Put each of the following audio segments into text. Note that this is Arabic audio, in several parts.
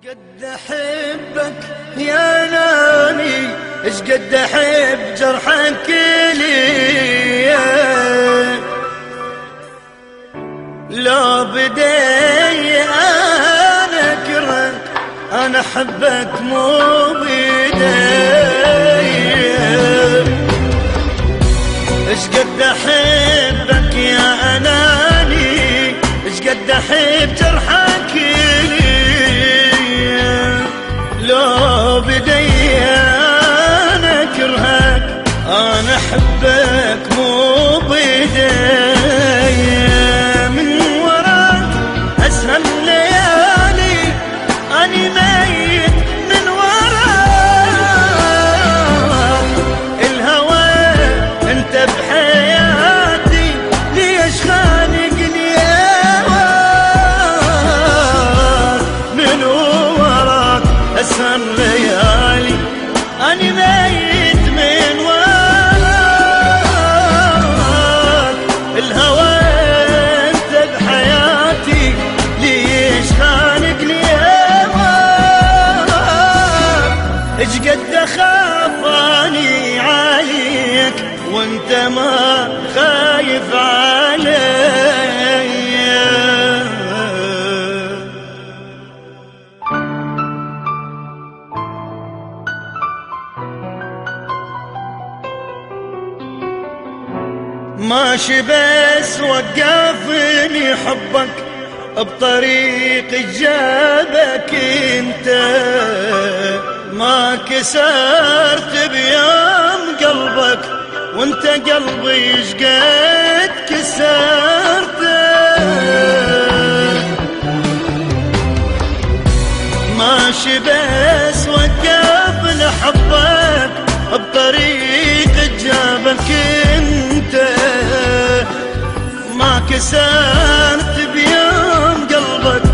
قد احبك يا ناني، اش قد احب جرحك لي، لو بدي انا اكرهك انا احبك مو بدي، اش قد احبك يا ناني، اش قد احب جرحك لي، لو بدي انا اكرهك انا احبك مو بدي، من وراك اسهل ليالي اني ميت من وراك، الهوى انت بحياتي ليش خانقني هواك، من وراك اسهل ليالي اني ميت من وراك، الهوى انت بحياتي ليش خانقني هواك، اش قد اخاف اني عليك وانت ما خايف علي، ماشي بس وقفني حبك بطريق جابك انت، ما كسرت بيوم قلبك وانت قلبي شقد كسرته، ماشي بس وقفني حبك بطريق جابك انت، ما كسرت بيوم قلبك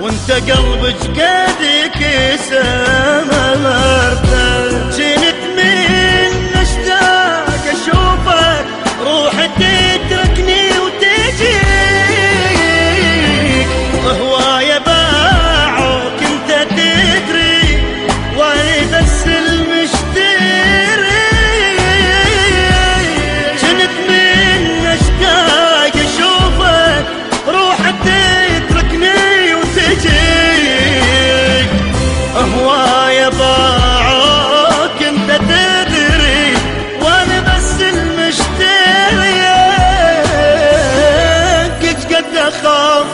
وانت قلبك قد كسرته، جنت من اشتاق اشوفك روحي تتركني وتجيك، هوايا باعوك انت تدري وانا بس المشتري، جنت من اشتاق اشوفك روحي تتركني وتجيك، هوايا باعوك انت تدري وانا بس المشتري، ايش قد اخاف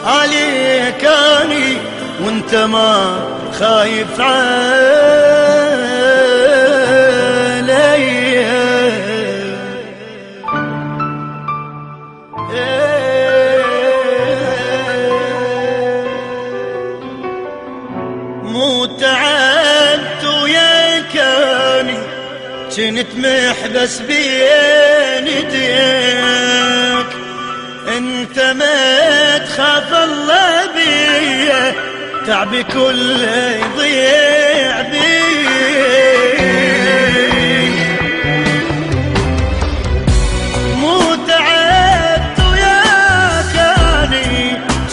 عليك اني وانت ما خايف علي، مو تعبت وياك اني كنت محبس بين ايديك، انت ما تخاف الله بيا تعبي كله يضيع بيك، مو تعبت وياك اني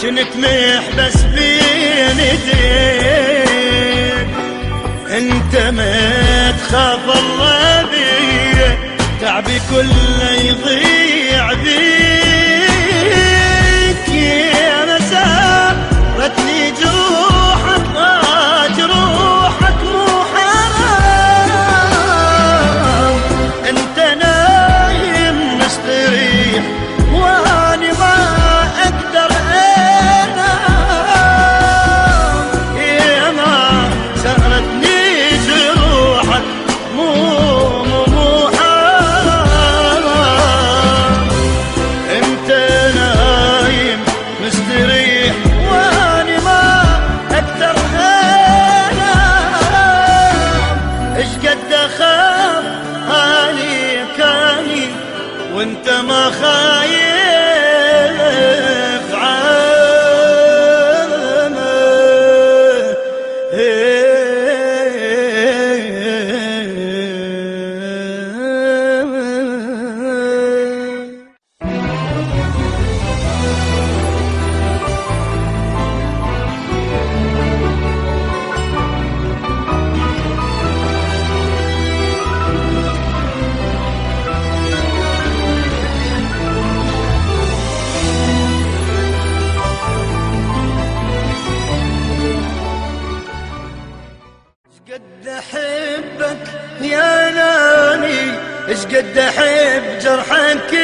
كنت محبس بين ايديك، انت ما تخاف الله بيا تعبي كله يضيع بيك، يا مسارتني جروحك جروحك مو حرام، انت نايم مستريح واني ما اقدر انام، يا ما سهرتني جروحك مو حرام، انت نايم مستريح واني ما اقدر انام، اش قد اخاف عليك اني وانت ما خايف علي. اش قد احب جرحك